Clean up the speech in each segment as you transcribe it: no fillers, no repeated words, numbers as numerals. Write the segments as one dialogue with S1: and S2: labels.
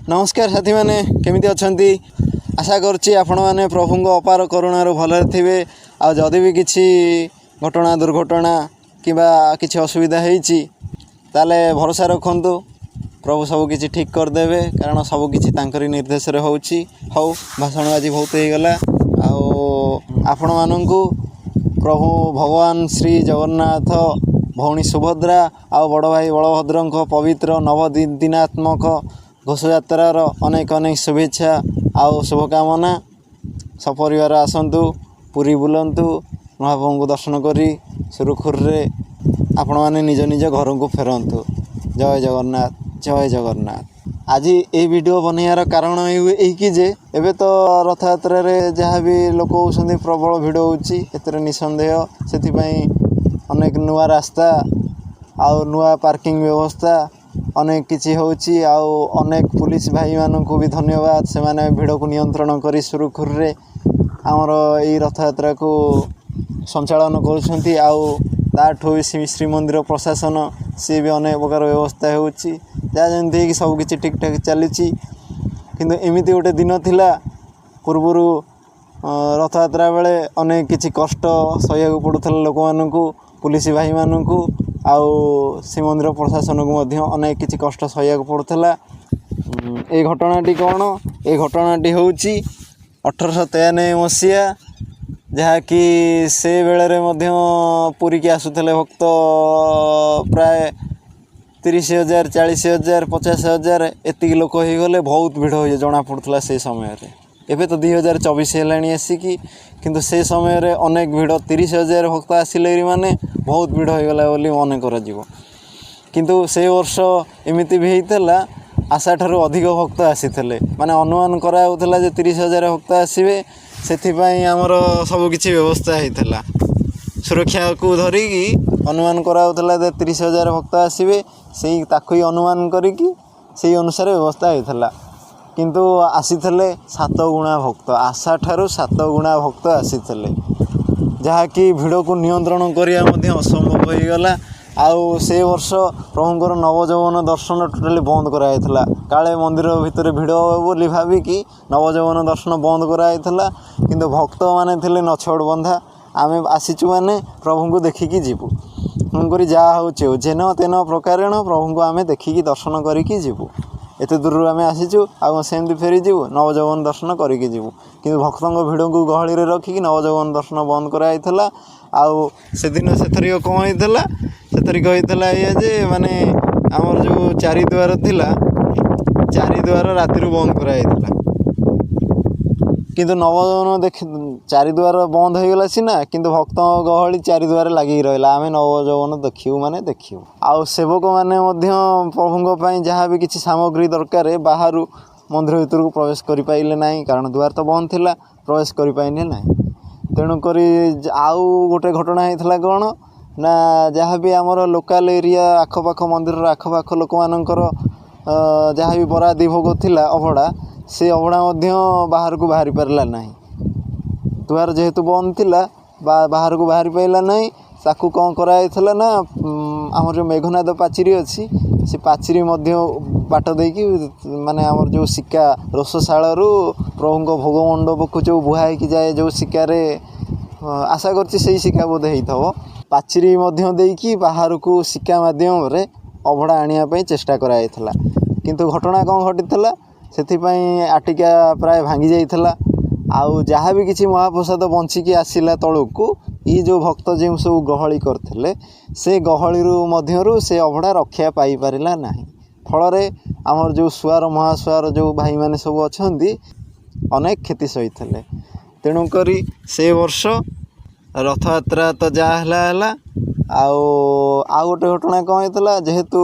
S1: नमस्कार साथी मैंने केमिति अछंती आशा करछि आपण माने प्रभुंग अपार करुणार भले थिबे आ जदि भी किछि घटना दुर्घटना किबा किछि असुविधा हेछि ताले भरोसा रखंतु प्रभु सब किछि ठीक कर देबे कारण सब किछि तांकरी निर्देश रे होछि हौ भाषण आज बहुत हे गला आ आपण माननकु प्रभु भगवान श्री जगन्नाथ भौणी सुभद्रा आ बड़ भाई बलभद्रंक पवित्र नवदिनात्मक घोषयात्रार अनेक अनेक शुभेच्छा आउ शुभकामना सपरिवार आसतु पुरी बुलंतु महाप्रभु को दर्शन करी सुरुखुरे आपण मैंने निज निज घर को फेरतु। जय जगन्नाथ जय जगन्नाथ। आज ये वीडियो बनैयार कारण यही जे एबे तो रथ यात्रा रे जहाँ भी लोक होउछन्ती प्रबल भिड़ होउछि एतरे निसंदेह से अनेक नुआ रास्ता आउ नुआ पार्किंग व्यवस्था अनेक किछि होउछि आउ अनेक पुलिस भाई माननकु भी धन्यवाद से माने भिड़ को नियंत्रण करी सुरुखुरे आमर एई रथ यात्रा को संचालन करुछन्ती आउ ताठो श्रीमंदिर प्रशासन सी भी अनेक प्रकार व्यवस्था होउछि जा जेंति कि सब किछि ठीक ठाक चलीछि किंतु एमिति गोटे दिन थिला पूर्वरु रथ यात्रा बेले अनेक किछि कष्ट सहियाक पड़ुथला लोक माननकु पुलिस भाई माननकु आउ श्रीमंदिर प्रशासन को मध्य अनेक किछि कष्ट सहियाक पड़ुथला। ए घटनाटी कौन ए घटनाटी होउछि 1893 मसीहा जहाँकि से बेले मध्य पुरी की आसुले भक्त प्राय 30,000 40,000 50,000 एतिक लोक हो गले बहुत भिड़ हो जना पड़ता से समय एबे तो 2024 है आसिकी किंतु से समय रे अनेक भिड़ 30,000 भक्त आसिले माने बहुत भिड़ हो गला बोली मन कर किंतु से वर्ष एमिति भी होता आशा ठारू अधिक भक्त आसीथिले माने अनुमान कराउथला जे 30,000 भक्त आसीबे सेथिपाई आमर सब किछि व्यवस्था होता सुरक्षा को धरिकी अनुमान कराउथला जे 30,000 भक्त आसीबे सेही ताकई अनुमान करिकी सेही अनुसार व्यवस्था होता किंतु आसीथिले 7 गुणा भक्त आशा ठारू 7 गुणा भक्त आसीथिले जहाँकि भिड़ को नियंत्रण करिया मध्य असंभव हो गला आउ से वर्ष प्रभुंकर नवजौवन दर्शन टोटाली बंद कराइथला काले मंदिर भितर भिड़ बोली भाविकी नवजौवन दर्शन बंद कराइथला किंतु भक्त माने थिले नछोड़ बंधा आमे आसीचु माने प्रभु को देखिकी जीवु तेणुक जहाँ हो जेन तेन प्रकारेण प्रभु को आमे देखिकी दर्शन करिकी जीवु एते दूर आम आसीचु आमती फेरी जीवु नवजौवन दर्शन करिकी जीवु किंतु भक्तों भिड़ को गहली रखिकी नवजौवन दर्शन बंद कराइथला आउ से दिन से थरिक कौन होइथला से थरिक होइथला ये जे माने आमर जो चारिद्वार थिला चारिद्वार राति बंद कराइथला किंतु नवजौवन देख चारिद्वार बंद हो गला सीना किंतु भक्तों गहली चारिद्वार लगी रहा आम नवजौवन देखिबू माने देखिबू आउ सेवक माने मध्य प्रभुंक पई जहाँ भी किछि सामग्री दरकार बाहर मंदिर भीतर को प्रवेश करि पाइले नाही कारण द्वार तो बंद थिला प्रवेश करि पाइले नाही तेणुक आउ गोटे घटना होता कौन ना जहाँ भी आमर लोकल एरिया आखपाख मंदिर आखपाख लोक मानकर जहाँ भी बरादी भोग थिला अभड़ा से अभड़ा मध्य बाहर को बाहरी पारला नहीं द्वार जेहेतु बंद थिला बाहर को बाहरी पाइला नहीं ताकू कौन कराइथला ना आमर जो मेघनाद पाचिरी अच्छी से पाचिरी मध्य बाट देकी माने आमर जो सिक्का रोषशाला प्रभु भोग मंडप को जो बुहाई की जाए जो सिक्कारे आशा करछि सही सिक्का बोधे होइथबो पाचिरी मध्य देकी बाहर को सिक्का माध्यम रे अभड़ा आनिया पई चेष्टा कराइथला किंतु घटना कौन घटिथला सेथिपाई आटिका प्राय भांगी जाइथला आउ जहाँ भी किछि महाप्रसाद बंचिकी आसिला तळुकू ई जो भक्त जो सब गहली करथिले से गहली मध्यरु से अभड़ा रक्षा पाई पारिला नाही फल आमर जो सुआर महासुआर जो भाई माने सब अछंती अनेक क्षति सहिथिले तेणुक से वर्ष रथ यात्रा तो जहाँ आउ गोटे घटना कौन होता जेहेतु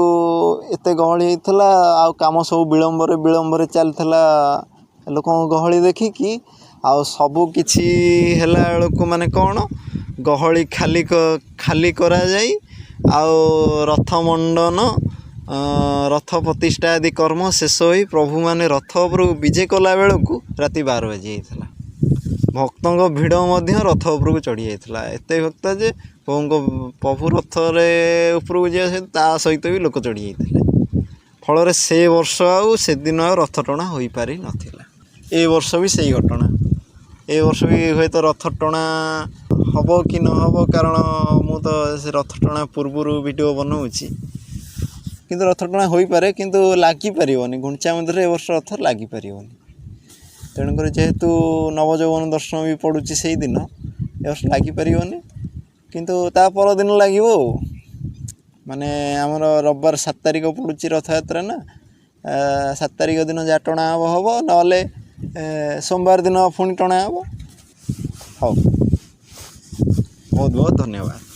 S1: एते गहली होता आउ काम सब विलंबर चलता लोक गहली देखिकी आउ सबु किछि हेला बेलू माने कौन गहली खाली करा जाई आउ रथ मंडन रथ प्रतिष्ठा आदि कर्म शेष हो प्रभु माने रथ उपर विजे कला बेलू राति 12 बजे होता भक्तों भिड़ मध्य रथ उपर को चढ़ी जाता एत भक्त जे प्रभु रथ रे उपर को जा सहित भी लोक चढ़ी जाते ଫଳରେ ସେ ବର୍ଷ ଆଉ ସେଦିନ ଆଉ ରଥ ଟଣା ହୋଇପାରି ନଥିଲା। ଏ ବର୍ଷ ବି ସେଇ ଘଟଣା। ଏ ବର୍ଷ ବି ହୁଏତ ରଥ ଟଣା ହେବ କି ନ ହେବ, କାରଣ ମୁଁ ତ ସେ ରଥ ଟଣା ପୂର୍ବରୁ ଭିଡ଼ିଓ ବନାଉଛି, କିନ୍ତୁ ରଥ ଟଣା ହୋଇପାରେ, କିନ୍ତୁ ଲାଗିପାରିବନି। ଗୁଣ୍ଡିଚା ମନ୍ଦିରରେ ଏ ବର୍ଷ ରଥ ଲାଗିପାରିବନି। ତେଣୁକରି ଯେହେତୁ ନବଯୌବନ ଦର୍ଶନ ବି ପଡ଼ୁଛି ସେଇଦିନ, ଏ ବର୍ଷ ଲାଗିପାରିବନି, କିନ୍ତୁ ତା ପରଦିନ ଲାଗିବ ଆଉ। ମାନେ ଆମର ରବିବାର 7 ତାରିଖ ପଡ଼ୁଛି ରଥଯାତ୍ରା ନା, 7 ତାରିଖ ଦିନ ଯାହା ଟଣା ହେବ, ନହେଲେ ସୋମବାର ଦିନ ପୁଣି ଟଣା ହେବ। ହଉ, ବହୁତ ବହୁତ ଧନ୍ୟବାଦ।